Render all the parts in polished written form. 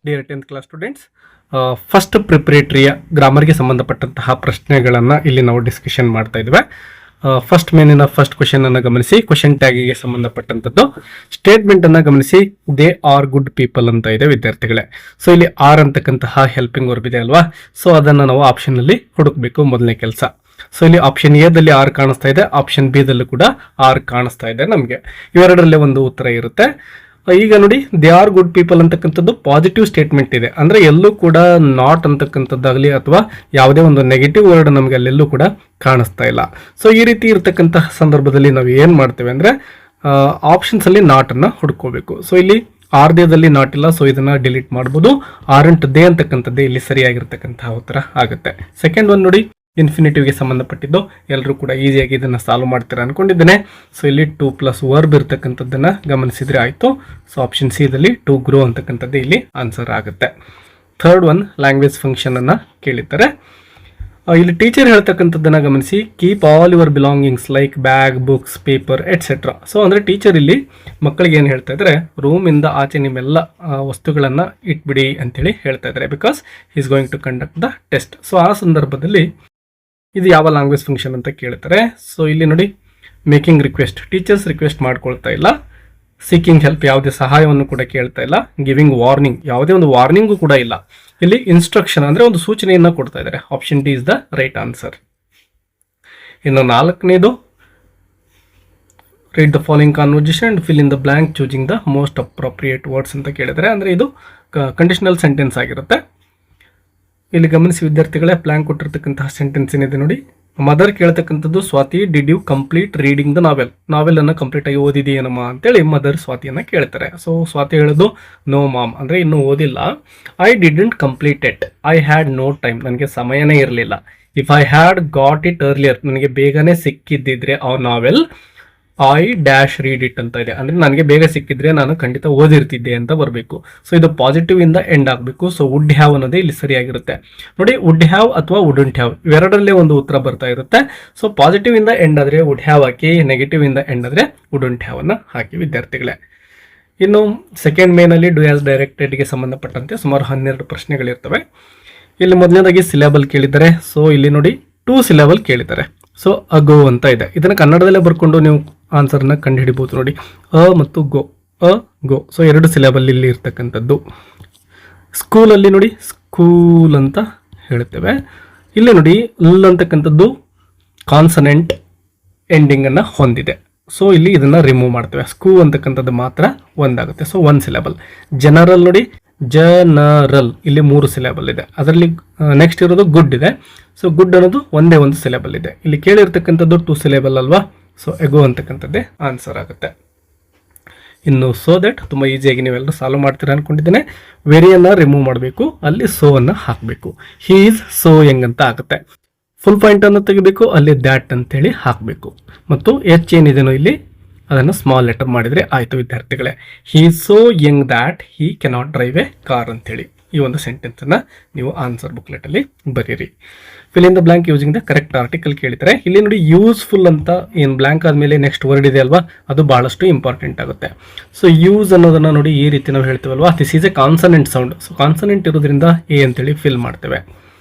Dear 10th class students, first ಪ್ರಿಪರೇಟರಿಯ ಗ್ರಾಮರ್ಗೆ ಸಂಬಂಧಪಟ್ಟಂತಹ ಪ್ರಶ್ನೆಗಳನ್ನು ಇಲ್ಲಿ ನಾವು ಡಿಸ್ಕಷನ್ ಮಾಡ್ತಾ ಇದ್ವಿ. ಫಸ್ಟ್ ಮೇನಿನ ಫಸ್ಟ್ ಕ್ವಶನ್ ಅನ್ನು ಗಮನಿಸಿ. ಕ್ವಶನ್ ಟ್ಯಾಗಿಗೆ ಸಂಬಂಧಪಟ್ಟಂಥದ್ದು ಸ್ಟೇಟ್ಮೆಂಟ್ ಅನ್ನು ಗಮನಿಸಿ. ದೇ ಆರ್ ಗುಡ್ ಪೀಪಲ್ ಅಂತ ಇದೆ ವಿದ್ಯಾರ್ಥಿಗಳೇ. ಸೊ ಇಲ್ಲಿ ಆರ್ ಅಂತಕ್ಕಂತಹ ಹೆಲ್ಪಿಂಗ್ ವರ್ಬ್ ಇದೆ ಅಲ್ವಾ. ಸೊ ಅದನ್ನು ನಾವು ಆಪ್ಷನ್ ಅಲ್ಲಿ ಹುಡುಕಬೇಕು, ಮೊದಲನೇ ಕೆಲಸ. ಸೊ ಇಲ್ಲಿ ಆಪ್ಷನ್ ಎ ದಲ್ಲಿ ಆರ್ ಕಾಣಿಸ್ತಾ ಇದೆ, ಆಪ್ಷನ್ ಬಿ ದಲ್ಲೂ ಕೂಡ ಆರ್ ಕಾಣಿಸ್ತಾ ಇದೆ. ನಮಗೆ ಇವೆರಡರಲ್ಲೇ ಒಂದು ಉತ್ತರ ಇರುತ್ತೆ. ಈಗ ನೋಡಿ, ದೇ ಆರ್ ಗುಡ್ ಪೀಪಲ್ ಅಂತಕ್ಕಂಥದ್ದು ಪಾಸಿಟಿವ್ ಸ್ಟೇಟ್ಮೆಂಟ್ ಇದೆ. ಅಂದ್ರೆ ಎಲ್ಲೂ ಕೂಡ ನಾಟ್ ಅಂತಕ್ಕಂಥದ್ದಾಗಲಿ ಅಥವಾ ಯಾವುದೇ ಒಂದು ನೆಗೆಟಿವ್ ವರ್ಡ್ ನಮಗೆ ಅಲ್ಲೆಲ್ಲೂ ಕೂಡ ಕಾಣಿಸ್ತಾ ಇಲ್ಲ. ಸೊ ಈ ರೀತಿ ಇರತಕ್ಕಂತಹ ಸಂದರ್ಭದಲ್ಲಿ ನಾವು ಏನ್ ಮಾಡ್ತೇವೆ ಅಂದ್ರೆ ಆಪ್ಷನ್ಸ್ ಅಲ್ಲಿ ನಾಟ್ ಅನ್ನ ಹುಡ್ಕೋಬೇಕು. ಸೊ ಇಲ್ಲಿ ಆರ್ದೇದಲ್ಲಿ ನಾಟ್ ಇಲ್ಲ, ಸೊ ಇದನ್ನ ಡಿಲೀಟ್ ಮಾಡಬಹುದು. ಆರಂಟ್ ದೇ ಅಂತಕ್ಕಂಥದ್ದೇ ಇಲ್ಲಿ ಸರಿಯಾಗಿರ್ತಕ್ಕಂತಹ ಉತ್ತರ ಆಗುತ್ತೆ. ಸೆಕೆಂಡ್ ಒನ್ ನೋಡಿ, ಇನ್ಫಿನಿಟಿವ್ಗೆ ಸಂಬಂಧಪಟ್ಟಿದ್ದು. ಎಲ್ಲರೂ ಕೂಡ ಈಸಿಯಾಗಿ ಇದನ್ನು ಸಾಲ್ವ್ ಮಾಡ್ತೀರಾ ಅನ್ಕೊಂಡಿದ್ದೇನೆ. ಸೊ ಇಲ್ಲಿ 2+ ವರ್ಬ್ ಇರ್ತಕ್ಕಂಥದ್ದನ್ನ ಗಮನಿಸಿದ್ರೆ ಆಯ್ತು. ಸೊ ಆಪ್ಷನ್ ಸಿ ದಲ್ಲಿ ಟು ಗ್ರೋ ಅಂತಕ್ಕಂಥದ್ದು ಇಲ್ಲಿ ಆನ್ಸರ್ ಆಗುತ್ತೆ. ಥರ್ಡ್ ಒನ್, ಲ್ಯಾಂಗ್ವೇಜ್ ಫಂಕ್ಷನ್ ಅನ್ನ ಕೇಳಿದ್ದಾರೆ. ಇಲ್ಲಿ ಟೀಚರ್ ಹೇಳ್ತಕ್ಕಂಥದ್ದನ್ನ ಗಮನಿಸಿ. Keep all your belongings like bag, books, paper et cetera. So ಅಂದ್ರೆ ಟೀಚರ್ ಇಲ್ಲಿ ಮಕ್ಕಳಿಗೆ ಏನು ಹೇಳ್ತಾ ಇದ್ದಾರೆ, ರೂಮ್ ಇಂದ ಆಚೆ ನಿಮ್ಮೆಲ್ಲ ವಸ್ತುಗಳನ್ನ ಇಟ್ಬಿಡಿ ಅಂತೇಳಿ ಹೇಳ್ತಾ ಇದ್ದಾರೆ. Because is going to conduct the test. So ಆ ಸಂದರ್ಭದಲ್ಲಿ ಇದು ಯಾವ ಲ್ಯಾಂಗ್ವೇಜ್ ಫಂಕ್ಷನ್ ಅಂತ ಕೇಳ್ತಾರೆ. ಸೊ ಇಲ್ಲಿ ನೋಡಿ, ಮೇಕಿಂಗ್ ರಿಕ್ವೆಸ್ಟ್, ಟೀಚರ್ಸ್ ರಿಕ್ವೆಸ್ಟ್ ಮಾಡ್ಕೊಳ್ತಾ ಇಲ್ಲ. ಸೀಕಿಂಗ್ ಹೆಲ್ಪ್, ಯಾವುದೇ ಸಹಾಯವನ್ನು ಕೂಡ ಕೇಳ್ತಾ ಇಲ್ಲ. ಗಿವಿಂಗ್ ವಾರ್ನಿಂಗ್, ಯಾವುದೇ ಒಂದು ವಾರ್ನಿಂಗು ಕೂಡ ಇಲ್ಲ. ಇಲ್ಲಿ ಇನ್ಸ್ಟ್ರಕ್ಷನ್ ಅಂದ್ರೆ ಒಂದು ಸೂಚನೆಯನ್ನ ಕೊಡ್ತಾ ಇದ್ದಾರೆ. Option D is the right answer. ಇನ್ನು ನಾಲ್ಕನೇದು, read the following conversation and fill in the blank choosing the most appropriate words ಅಂತ ಕೇಳಿದರೆ, ಅಂದ್ರೆ ಇದು ಕಂಡೀಷನಲ್ ಸೆಂಟೆನ್ಸ್ ಆಗಿರುತ್ತೆ. ಇಲ್ಲಿ ಗಮನಿಸಿ ವಿದ್ಯಾರ್ಥಿಗಳೇ, ಪ್ಲಾನ್ ಕೊಟ್ಟಿರ್ತಕ್ಕಂತಹ ಸೆಂಟೆನ್ಸ್ ಏನಿದೆ ನೋಡಿ. ಮದರ್ ಕೇಳ್ತಕ್ಕಂಥದ್ದು, Swathi did you complete reading the novel ಅನ್ನ ಕಂಪ್ಲೀಟ್ ಆಗಿ ಓದಿದೆಯೇನಮ್ಮ ಅಂತೇಳಿ ಮದರ್ ಸ್ವಾತಿಯನ್ನ ಕೇಳ್ತಾರೆ. ಸೊ ಸ್ವಾತಿ ಹೇಳೋದು ನೋ ಮಾಮ್, ಅಂದ್ರೆ ಇನ್ನೂ ಓದಿಲ್ಲ. I didn't complete it, I had no time, ನನಗೆ ಸಮಯನೇ ಇರಲಿಲ್ಲ. If I had got it earlier, ನನಗೆ ಬೇಗನೆ ಸಿಕ್ಕಿದ್ದಿದ್ರೆ ಆ novel, I dash read it ಅಂತ ಇದೆ. ಅಂದ್ರೆ ನನಗೆ ಬೇಗ ಸಿಕ್ಕಿದ್ರೆ ನಾನು ಖಂಡಿತ ಓದಿರ್ತಿದ್ದೆ ಅಂತ ಬರಬೇಕು. ಸೊ ಇದು ಪಾಸಿಟಿವ್ ಇಂದ ಎಂಡ್ ಆಗಬೇಕು. ಸೊ ವುಡ್ ಹ್ಯಾವ್ ಅನ್ನೋದೇ ಇಲ್ಲಿ ಸರಿಯಾಗಿರುತ್ತೆ. ನೋಡಿ, ವುಡ್ ಹ್ಯಾವ್ ಅಥವಾ ವುಡಂಟ್ ಹ್ಯಾವ್ ಇವೆರಡರಲ್ಲೇ ಒಂದು ಉತ್ತರ ಬರ್ತಾ ಇರುತ್ತೆ. ಸೊ ಪಾಸಿಟಿವ್ ಇಂದ ಎಂಡ್ ಆದ್ರೆ ವುಡ್ ಹ್ಯಾವ್ ಹಾಕಿ, ನೆಗೆಟಿವ್ ಇಂದ ಎಂಡ್ ಆದ್ರೆ ವುಡಂಟ್ ಹ್ಯಾವ್ ಅನ್ನ ಹಾಕಿ ವಿದ್ಯಾರ್ಥಿಗಳೇ. ಇನ್ನು ಸೆಕೆಂಡ್ ಮೇನಲ್ಲಿ ಡೂ ಆಸ್ ಡೈರೆಕ್ಟೆಡ್ಗೆ ಸಂಬಂಧಪಟ್ಟಂತೆ ಸುಮಾರು 12 ಪ್ರಶ್ನೆಗಳಿರ್ತವೆ. ಇಲ್ಲಿ ಮೊದಲನೇದಾಗಿ ಸಿಲೆಬಲ್ ಕೇಳಿದ್ದಾರೆ. ಸೊ ಇಲ್ಲಿ ನೋಡಿ 2 ಸಿಲೆಬಲ್ ಕೇಳಿದ್ದಾರೆ. ಸೊ ಅಗೋ ಅಂತ ಇದೆ. ಇದನ್ನ ಕನ್ನಡದಲ್ಲೇ ಬರ್ಕೊಂಡು ನೀವು ಆನ್ಸರ್ನ ಕಂಡು ಹಿಡಿಬಹುದು ನೋಡಿ. ಅ ಮತ್ತು ಗೋ, ಅ ಗೋ. ಸೊ 2 ಸಿಲೆಬಲ್ ಇಲ್ಲಿ ಇರ್ತಕ್ಕಂಥದ್ದು. ಸ್ಕೂಲಲ್ಲಿ ನೋಡಿ ಸ್ಕೂಲ್ ಅಂತ ಹೇಳ್ತೇವೆ. ಇಲ್ಲಿ ನೋಡಿ ಲ್ ಅಂತಕ್ಕಂಥದ್ದು ಕಾನ್ಸನೆಂಟ್ ಎಂಡಿಂಗ್ ಅನ್ನ ಹೊಂದಿದೆ. ಸೊ ಇಲ್ಲಿ ಇದನ್ನ ರಿಮೂವ್ ಮಾಡ್ತೇವೆ. ಸ್ಕೂ ಅಂತಕ್ಕಂಥದ್ದು ಮಾತ್ರ ಒಂದಾಗುತ್ತೆ. So 1 syllable. ಜನರಲ್ ನೋಡಿ, ಜನರಲ್ ಇಲ್ಲಿ 3 ಸಿಲೆಬಲ್ ಇದೆ. ಅದರಲ್ಲಿ ನೆಕ್ಸ್ಟ್ ಇರೋದು ಗುಡ್ ಇದೆ. ಸೊ ಗುಡ್ ಅನ್ನೋದು ಒಂದೇ ಒಂದು ಸಿಲೆಬಲ್ ಇದೆ. ಇಲ್ಲಿ ಕೇಳಿರ್ತಕ್ಕಂಥದ್ದು 2 ಸಿಲೆಬಲ್ ಅಲ್ವಾ. ಸೊ ಎಗೋ ಅಂತಕ್ಕಂಥದ್ದೇ ಆನ್ಸರ್ ಆಗುತ್ತೆ. ಇನ್ನು ಸೋ ದಟ್ ತುಂಬಾ ಈಸಿಯಾಗಿ ನೀವೆಲ್ಲರೂ ಸಾಲ್ವ್ ಮಾಡ್ತೀರಾ ಅನ್ಕೊಂಡಿದ್ದೇನೆ. ವೆರಿಯನ್ನ ರಿಮೂವ್ ಮಾಡಬೇಕು, ಅಲ್ಲಿ ಸೋ ಅನ್ನ ಹಾಕಬೇಕು. ಹಿ ಈಸ್ ಸೋ ಯಂಗ್ ಅಂತ ಆಗುತ್ತೆ. ಫುಲ್ ಪಾಯಿಂಟ್ ಅನ್ನು ತೆಗಿಬೇಕು, ಅಲ್ಲಿ ದ್ಯಾಟ್ ಅಂತೇಳಿ ಹಾಕಬೇಕು. ಮತ್ತು ಎಚ್ ಏನಿದೆನೋ ಇಲ್ಲಿ ಅದನ್ನು ಸ್ಮಾಲ್ ಲೆಟರ್ ಮಾಡಿದ್ರೆ ಆಯ್ತು ವಿದ್ಯಾರ್ಥಿಗಳೇ. He is so Young that he cannot drive A car ಅಂತೇಳಿ ಈ ಒಂದು ಸೆಂಟೆನ್ಸ್ ಅನ್ನ ನೀವು ಆನ್ಸರ್ ಬುಕ್ಲೆಟ್ ಅಲ್ಲಿ ಬರೀರಿ. Fill in the blank using the correct article ಕೇಳಿದರೆ, ಇಲ್ಲಿ ನೋಡಿ ಯೂಸ್ಫುಲ್ ಅಂತ ಏನು ಬ್ಲಾಂಕ್ ಆದ್ಮೇಲೆ ನೆಕ್ಸ್ಟ್ ವರ್ಡ್ ಇದೆ ಅಲ್ವಾ, ಅದು ಬಹಳಷ್ಟು ಇಂಪಾರ್ಟೆಂಟ್ ಆಗುತ್ತೆ. ಸೊ ಯೂಸ್ ಅನ್ನೋದನ್ನ ನೋಡಿ ಈ ರೀತಿ ನಾವು ಹೇಳ್ತೀವಲ್ವಾ, this is a consonant sound. So consonant ಇರೋದ್ರಿಂದ ಎ ಅಂತೇಳಿ ಫಿಲ್ ಮಾಡ್ತೇವೆ.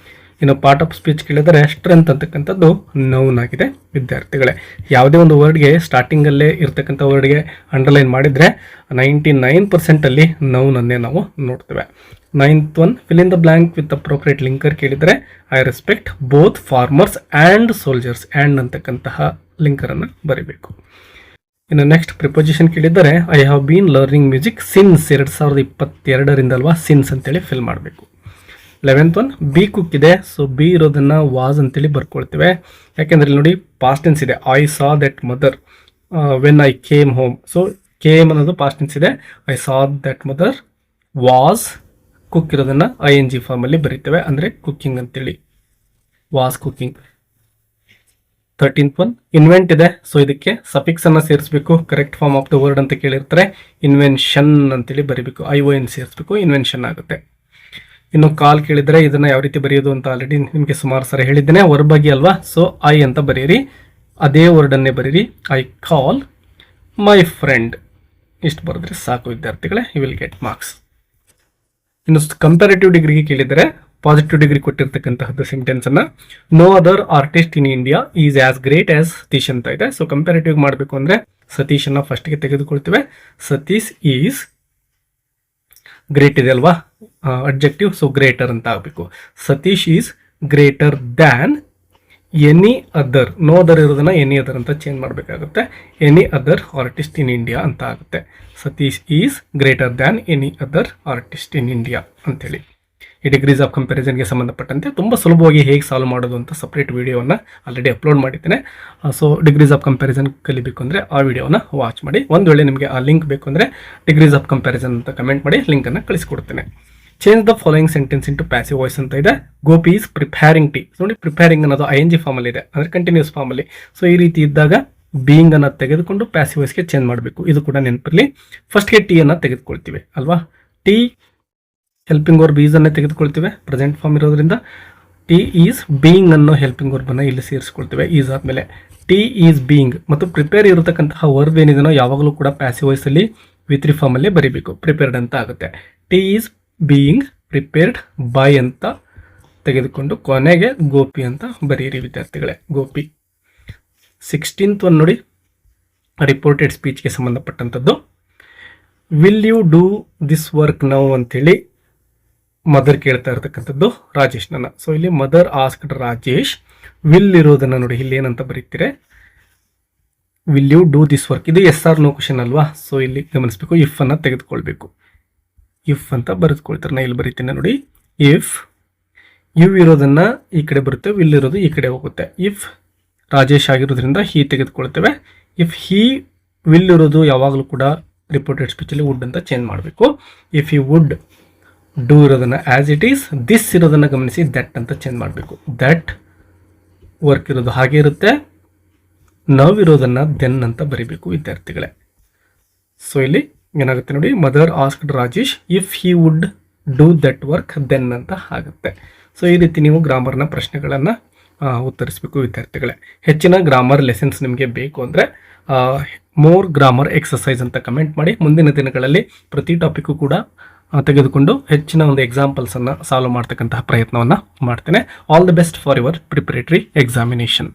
ಇನ್ನು ಪಾರ್ಟ್ ಆಫ್ ಸ್ಪೀಚ್ ಕೇಳಿದರೆ ಸ್ಟ್ರೆಂತ್ ಅಂತಕ್ಕಂಥದ್ದು ನೌನ್ ಆಗಿದೆ ವಿದ್ಯಾರ್ಥಿಗಳೇ. ಯಾವುದೇ ಒಂದು ವರ್ಡ್ಗೆ ಸ್ಟಾರ್ಟಿಂಗಲ್ಲೇ ಇರ್ತಕ್ಕಂಥ ವರ್ಡ್ಗೆ ಅಂಡರ್ಲೈನ್ ಮಾಡಿದರೆ 99% ಅಲ್ಲಿ ನೌನ್ ಅನ್ನೇ ನಾವು ನೋಡ್ತೇವೆ. 9th one, fill in the blank with appropriate linker ಕೇಳಿದರೆ, I respect both farmers and soldiers. And ಅಂತಕ್ಕಂತಹ ಲಿಂಕರನ್ನು ಬರೀಬೇಕು. ಇನ್ನು ನೆಕ್ಸ್ಟ್ ಪ್ರಿಪೋಸಿಷನ್ ಕೇಳಿದರೆ, I have been learning music since 2022 ಅಲ್ವಾ, ಸಿನ್ಸ್ ಅಂತೇಳಿ ಫಿಲ್ ಮಾಡಬೇಕು. 11th ಒನ್, ಬಿ ಕುಕ್ ಇದೆ. ಸೊ ಬಿ ಇರೋದನ್ನ ವಾಸ್ ಅಂತೇಳಿ ಬರ್ಕೊಳ್ತೇವೆ. ಯಾಕೆಂದ್ರೆ ಇಲ್ಲಿ ನೋಡಿ ಪಾಸ್ಟ್ ಟೆನ್ಸ್ ಇದೆ. I saw that mother when I came home. So came ಅನ್ನೋದು ಪಾಸ್ಟ್ ಟೆನ್ಸ್ ಇದೆ. I saw that mother was. Cook ಇರೋದನ್ನ ING ಫಾರ್ಮ್ ಅಲ್ಲಿ ಬರೀತೇವೆ, ಅಂದ್ರೆ ಕುಕ್ಕಿಂಗ್ ಅಂತೇಳಿ, was cooking. 13th one, invent ಇದೆ. ಸೊ ಇದಕ್ಕೆ ಸಫಿಕ್ಸ್ ಅನ್ನ ಸೇರಿಸಬೇಕು. Correct form of the word ಅಂತ ಕೇಳಿರ್ತಾರೆ. ಇನ್ವೆನ್ಷನ್ ಅಂತೇಳಿ ಬರೀಬೇಕು, ION ಸೇರಿಸಬೇಕು, ಇನ್ವೆನ್ಷನ್ ಆಗುತ್ತೆ. ಇನ್ನು ಕಾಲ್ ಕೇಳಿದರೆ ಇದನ್ನ ಯಾವ ರೀತಿ ಬರೆಯೋದು ಅಂತ ಆಲ್ರೆಡಿ ನಿಮಗೆ ಸುಮಾರು ಸರಿ ಹೇಳಿದ್ದೇನೆ. ವರ್ಬಾಗಿ ಅಲ್ವಾ. ಸೊ ಐ ಅಂತ ಬರೀರಿ, ಅದೇ ವರ್ಡ್ ಅನ್ನೇ ಬರೀರಿ. I call my friend. ಇಷ್ಟು ಬರೆದ್ರೆ ಸಾಕು ವಿದ್ಯಾರ್ಥಿಗಳೇ, ಯು ವಿಲ್ ಗೆಟ್ ಮಾರ್ಕ್ಸ್. ಇನ್ನು ಕಂಪ್ಯಾರಿಟಿವ್ ಡಿಗ್ರಿಗೆ ಕೇಳಿದರೆ ಪಾಸಿಟಿವ್ ಡಿಗ್ರಿ ಕೊಟ್ಟಿರ್ತಕ್ಕಂತಹದ್ದು ಸೆಂಟೆನ್ಸ್ ಅನ್ನ no other artist in India is as great as Satish ಅಂತ ಇದೆ. ಸೊ ಕಂಪ್ಯಾರಿಟಿವ್ ಮಾಡಬೇಕು ಅಂದ್ರೆ ಸತೀಶ್ ಅನ್ನ ಫಸ್ಟ್ಗೆ ತೆಗೆದುಕೊಳ್ತೇವೆ. ಸತೀಶ್ ಈಸ್ ಗ್ರೇಟ್ ಇದೆ ಅಲ್ವಾ ಅಡ್ಜೆಕ್ಟಿವ್, ಸೊ ಗ್ರೇಟರ್ ಅಂತ ಆಗಬೇಕು. Satish is greater than any other, no other ಇರೋದನ್ನ ಎನಿ ಅದರ್ ಅಂತ ಚೇಂಜ್ ಮಾಡಬೇಕಾಗುತ್ತೆ. Any other artist in India ಅಂತ ಆಗುತ್ತೆ. Satish is greater than any other artist in India ಅಂತೇಳಿ. ಈ ಡಿಗ್ರೀಸ್ ಆಫ್ ಕಂಪ್ಯಾರಿಸನ್ಗೆ ಸಂಬಂಧಪಟ್ಟಂತೆ ತುಂಬ ಸುಲಭವಾಗಿ ಹೇಗೆ ಸಾಲ್ವ್ ಮಾಡೋದು ಅಂತ ಸಪ್ರೇಟ್ ವಿಡಿಯೋವನ್ನು ಆಲ್ರೆಡಿ ಅಪ್ಲೋಡ್ ಮಾಡಿದ್ದೇನೆ. ಸೊ ಡಿಗ್ರೀಸ್ ಆಫ್ ಕಂಪ್ಯಾರಿಸನ್ ಕಲಿಬೇಕು ಅಂದರೆ ಆ ವಿಡಿಯೋನ ವಾಚ್ ಮಾಡಿ. ಒಂದು ವೇಳೆ ನಿಮಗೆ ಆ ಲಿಂಕ್ ಬೇಕು ಅಂದರೆ ಡಿಗ್ರೀಸ್ ಆಫ್ ಕಂಪ್ಯಾರಿಸನ್ ಅಂತ ಕಮೆಂಟ್ ಮಾಡಿ ಲಿಂಕನ್ನು ಕಳಿಸ್ಕೊಡ್ತೇನೆ. Change the following sentence into passive voice ಅಂತ ಇದೆ. Gopi is preparing tea. ನೋಡಿ ಪ್ರಿಪೇರಿಂಗ್ ಅನ್ನೋದು ING ಫಾರ್ಮಲ್ಲಿ ಇದೆ, ಅಂದರೆ ಕಂಟಿನ್ಯೂಸ್ ಫಾರ್ಮಲ್ಲಿ. ಸೊ ಈ ರೀತಿ ಇದ್ದಾಗ ಬೀಯಿಂಗ್ ಅನ್ನು ತೆಗೆದುಕೊಂಡು ಪ್ಯಾಸಿವ್ ವಾಯ್ಸ್ಗೆ ಚೇಂಜ್ ಮಾಡಬೇಕು. ಇದು ಕೂಡ ನೆನಪಿರಲಿ. ಫಸ್ಟ್ಗೆ ಟೀ ಅನ್ನು ತೆಗೆದುಕೊಳ್ತೀವಿ ಅಲ್ವಾ. ಟೀ ಹೆಲ್ಪಿಂಗ್ ವರ್ಬ್ ಈಸ್ ಅನ್ನೇ ತೆಗೆದುಕೊಳ್ತೀವಿ, ಪ್ರೆಸೆಂಟ್ ಫಾರ್ಮ್ ಇರೋದ್ರಿಂದ. ಟಿ ಈಸ್ ಬೀಯಿಂಗ್ ಅನ್ನೋ ಹೆಲ್ಪಿಂಗ್ ವರ್ಬ್ ಅನ್ನು ಇಲ್ಲಿ ಸೇರಿಸ್ಕೊಳ್ತೇವೆ ಈಸ್ ಆದಮೇಲೆ. ಟಿ ಈಸ್ ಬೀಯಿಂಗ್ ಮತ್ತು ಪ್ರಿಪೇರ್ ಇರತಕ್ಕಂತಹ ವರ್ಬ್ ಏನಿದೆನೋ ಯಾವಾಗಲೂ ಕೂಡ ಪ್ಯಾಸಿವ್ ವಾಯ್ಸ್ ಅಲ್ಲಿ V3 ಫಾರ್ಮ್ ಅಲ್ಲಿ ಬರೀಬೇಕು. ಪ್ರಿಪೇರ್ಡ್ ಅಂತ ಆಗುತ್ತೆ. Tea is being prepared by ಅಂತ ತೆಗೆದುಕೊಂಡು ಕೊನೆಗೆ ಗೋಪಿ ಅಂತ ಬರೀರಿ ವಿದ್ಯಾರ್ಥಿಗಳೇ. ಗೋಪಿ. 16th ಒನ್ ನೋಡಿ, ರಿಪೋರ್ಟೆಡ್ ಸ್ಪೀಚ್ಗೆ ಸಂಬಂಧಪಟ್ಟಂಥದ್ದು. Will you do this work now ಅಂತೇಳಿ ಮದರ್ ಕೇಳ್ತಾ ಇರ್ತಕ್ಕಂಥದ್ದು ರಾಜೇಶ್ ನನ್ನ. ಸೊ ಇಲ್ಲಿ ಮದರ್ ಆಸ್ಕ್ಡ್ ರಾಜೇಶ್. ವಿಲ್ ಇರೋದನ್ನ ನೋಡಿ ಇಲ್ಲಿ ಏನಂತ ಬರೀತೀರಿ, will you do this work. ಇದು ಎಸ್ ಆರ್ ನೋ ಕ್ವಶನ್ ಅಲ್ವಾ. ಸೊ ಇಲ್ಲಿ ಗಮನಿಸಬೇಕು, ಇಫ್ ಅನ್ನ ತೆಗೆದುಕೊಳ್ಬೇಕು. ಇಫ್ ಅಂತ ಬರೆದುಕೊಳ್ತಾರೆ. ನಾ ಇಲ್ಲಿ ಬರೀತೀನಿ ನೋಡಿ. ಇಫ್ ಯು ಇರೋದನ್ನ ಈ ಕಡೆ ಬರುತ್ತೆ, ವಿಲ್ ಇರೋದು ಈ ಕಡೆ ಹೋಗುತ್ತೆ. ಇಫ್ ರಾಜೇಶ್ ಆಗಿರೋದ್ರಿಂದ ಹೀ ತೆಗೆದುಕೊಳ್ತೇವೆ. ಇಫ್ ಹೀ ವಿಲ್ ಇರೋದು ಯಾವಾಗಲೂ ಕೂಡ ರಿಪೋರ್ಟೆಡ್ ಸ್ಪೀಚಲ್ಲಿ ವುಡ್ ಅಂತ ಚೇಂಜ್ ಮಾಡಬೇಕು. ಇಫ್ ಯು ವುಡ್ ಡೂ ಇರೋದನ್ನ ಆಸ್ ಇಟ್ ಈಸ್, ದಿಸ್ ಇರೋದನ್ನ ಗಮನಿಸಿ ದಟ್ ಅಂತ ಚೇಂಜ್ ಮಾಡಬೇಕು. ದಟ್ ವರ್ಕ್ ಇರೋದು ಹಾಗೆ ಇರುತ್ತೆ. ನವ್ ಇರೋದನ್ನ ದೆನ್ ಅಂತ ಬರೀಬೇಕು ವಿದ್ಯಾರ್ಥಿಗಳೇ. ಸೊ ಇಲ್ಲಿ ಏನಾಗುತ್ತೆ ನೋಡಿ, mother asked Rajesh if he would do that work then ಅಂತ ಆಗುತ್ತೆ. ಸೊ ಈ ರೀತಿ ನೀವು ಗ್ರಾಮರ್ನ ಪ್ರಶ್ನೆಗಳನ್ನು ಉತ್ತರಿಸಬೇಕು ವಿದ್ಯಾರ್ಥಿಗಳೇ. ಹೆಚ್ಚಿನ ಗ್ರಾಮರ್ ಲೆಸನ್ಸ್ ನಿಮಗೆ ಬೇಕು ಅಂದರೆ ಮೋರ್ ಗ್ರಾಮರ್ ಎಕ್ಸಸೈಸ್ ಅಂತ ಕಮೆಂಟ್ ಮಾಡಿ. ಮುಂದಿನ ದಿನಗಳಲ್ಲಿ ಪ್ರತಿ ಟಾಪಿಕ್ಕು ಕೂಡ ತೆಗೆದುಕೊಂಡು ಹೆಚ್ಚಿನ ಒಂದು ಎಕ್ಸಾಂಪಲ್ಸನ್ನು ಸಾಲ್ವ್ ಮಾಡ್ತಕ್ಕಂತಹ ಪ್ರಯತ್ನವನ್ನು ಮಾಡ್ತೇನೆ. All the best for your preparatory examination.